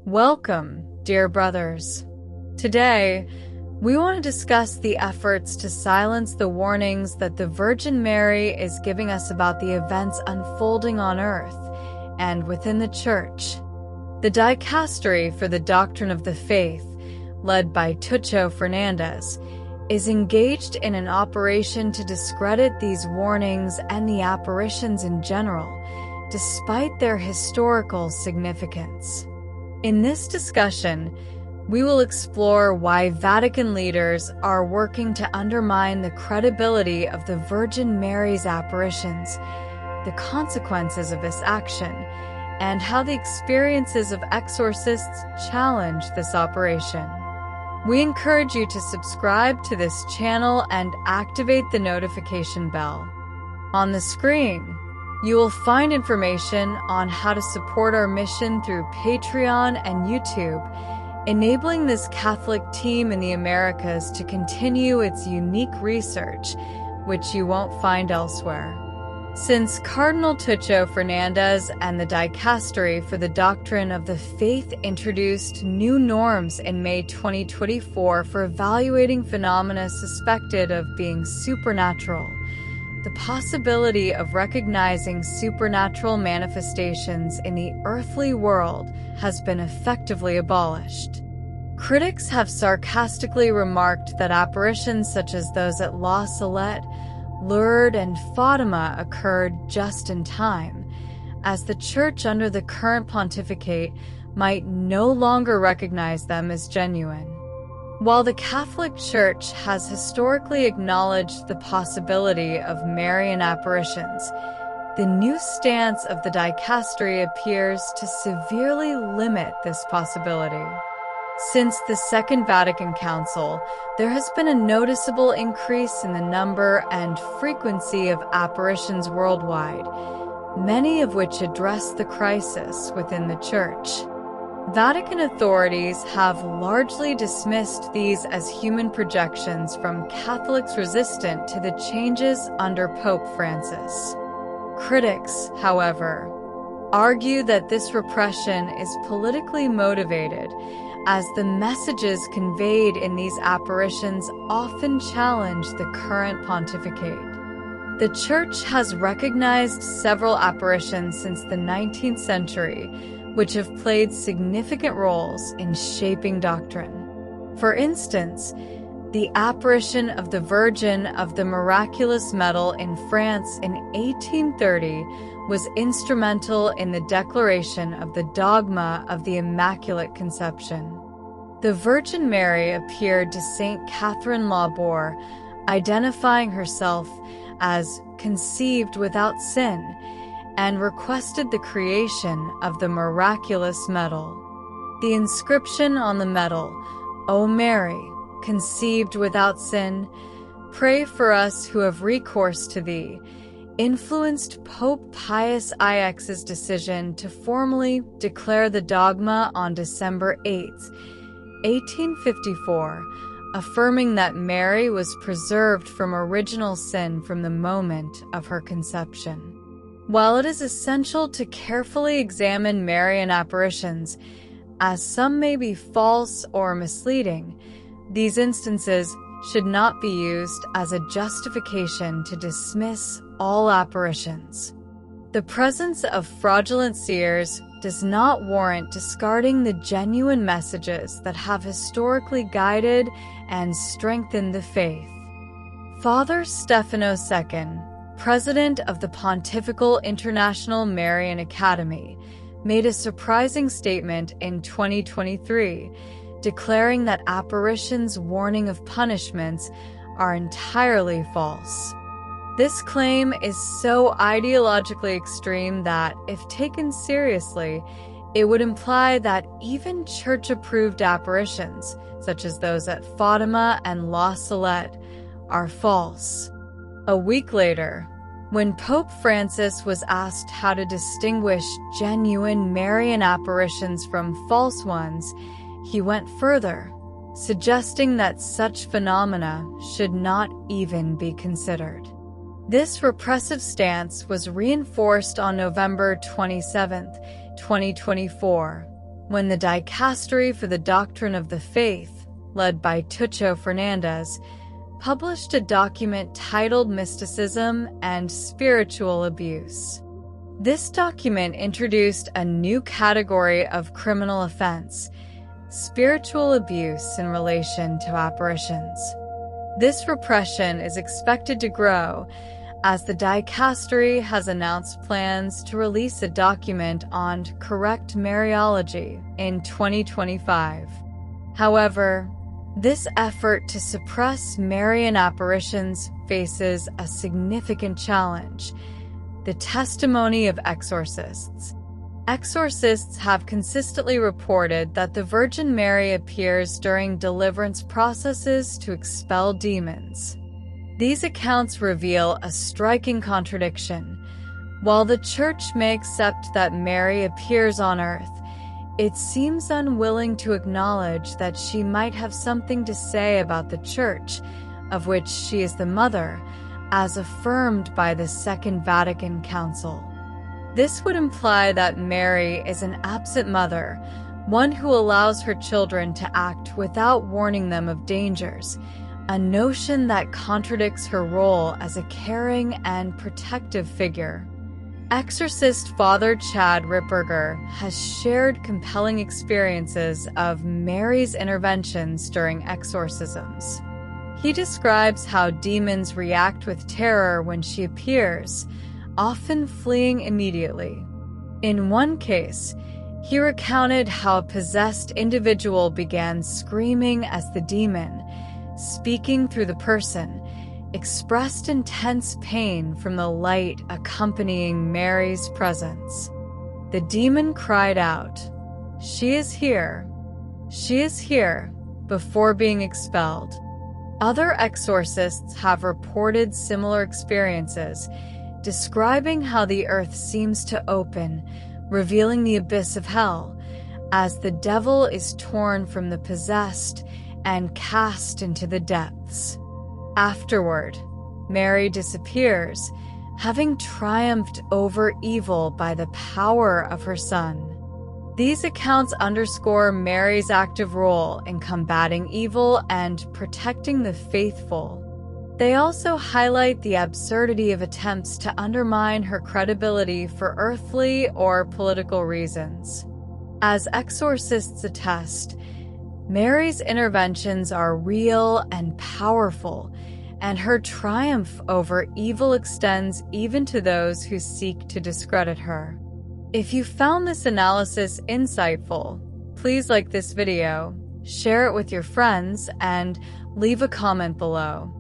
Welcome, dear brothers. Today, we want to discuss the efforts to silence the warnings that the Virgin Mary is giving us about the events unfolding on earth and within the Church. The Dicastery for the Doctrine of the Faith, led by Tucho Fernandez, is engaged in an operation to discredit these warnings and the apparitions in general, despite their historical significance. In this discussion, we will explore why Vatican leaders are working to undermine the credibility of the Virgin Mary's apparitions, the consequences of this action, and how the experiences of exorcists challenge this operation. We encourage you to subscribe to this channel and activate the notification bell. On the screen, you will find information on how to support our mission through Patreon and YouTube, enabling this Catholic team in the Americas to continue its unique research, which you won't find elsewhere. Since Cardinal Tucho Fernandez and the Dicastery for the Doctrine of the Faith introduced new norms in May 2024 for evaluating phenomena suspected of being supernatural, the possibility of recognizing supernatural manifestations in the earthly world has been effectively abolished. Critics have sarcastically remarked that apparitions such as those at La Salette, Lourdes, and Fatima occurred just in time, as the Church under the current pontificate might no longer recognize them as genuine. While the Catholic Church has historically acknowledged the possibility of Marian apparitions, the new stance of the Dicastery appears to severely limit this possibility. Since the Second Vatican Council, there has been a noticeable increase in the number and frequency of apparitions worldwide, many of which address the crisis within the Church. Vatican authorities have largely dismissed these as human projections from Catholics resistant to the changes under Pope Francis. Critics, however, argue that this repression is politically motivated, as the messages conveyed in these apparitions often challenge the current pontificate. The Church has recognized several apparitions since the 19th century, which have played significant roles in shaping doctrine. For instance, the apparition of the Virgin of the Miraculous Medal in France in 1830 was instrumental in the declaration of the dogma of the Immaculate Conception. The Virgin Mary appeared to Saint Catherine Labour, identifying herself as conceived without sin, and requested the creation of the miraculous medal. The inscription on the medal, "O Mary, conceived without sin, pray for us who have recourse to thee," influenced Pope Pius IX's decision to formally declare the dogma on December 8, 1854, affirming that Mary was preserved from original sin from the moment of her conception. While it is essential to carefully examine Marian apparitions, as some may be false or misleading, these instances should not be used as a justification to dismiss all apparitions. The presence of fraudulent seers does not warrant discarding the genuine messages that have historically guided and strengthened the faith. Father Stefano II, President of the Pontifical International Marian Academy, made a surprising statement in 2023, declaring that apparitions warning of punishments are entirely false. This claim is so ideologically extreme that, if taken seriously, it would imply that even church-approved apparitions, such as those at Fatima and La Salette, are false. A week later, when Pope Francis was asked how to distinguish genuine Marian apparitions from false ones, he went further, suggesting that such phenomena should not even be considered. This repressive stance was reinforced on November 27, 2024, when the Dicastery for the Doctrine of the Faith, led by Tucho Fernandez, published a document titled Mysticism and Spiritual Abuse. This document introduced a new category of criminal offense: spiritual abuse in relation to apparitions. This repression is expected to grow as the Dicastery has announced plans to release a document on correct Mariology in 2025. However, this effort to suppress Marian apparitions faces a significant challenge: the testimony of exorcists. Exorcists have consistently reported that the Virgin Mary appears during deliverance processes to expel demons. These accounts reveal a striking contradiction. While the Church may accept that Mary appears on earth, it seems unwilling to acknowledge that she might have something to say about the Church, of which she is the mother, as affirmed by the Second Vatican Council. This would imply that Mary is an absent mother, one who allows her children to act without warning them of dangers, a notion that contradicts her role as a caring and protective figure. Exorcist Father Chad Ripperger has shared compelling experiences of Mary's interventions during exorcisms. He describes how demons react with terror when she appears, often fleeing immediately. In one case, he recounted how a possessed individual began screaming as the demon, speaking through the person, expressed intense pain from the light accompanying Mary's presence. The demon cried out, "She is here! She is here!" before being expelled. Other exorcists have reported similar experiences, describing how the earth seems to open, revealing the abyss of hell, as the devil is torn from the possessed and cast into the depths. Afterward, Mary disappears, having triumphed over evil by the power of her Son. These accounts underscore Mary's active role in combating evil and protecting the faithful. They also highlight the absurdity of attempts to undermine her credibility for earthly or political reasons. As exorcists attest, Mary's interventions are real and powerful, and her triumph over evil extends even to those who seek to discredit her. If you found this analysis insightful, please like this video, share it with your friends, and leave a comment below.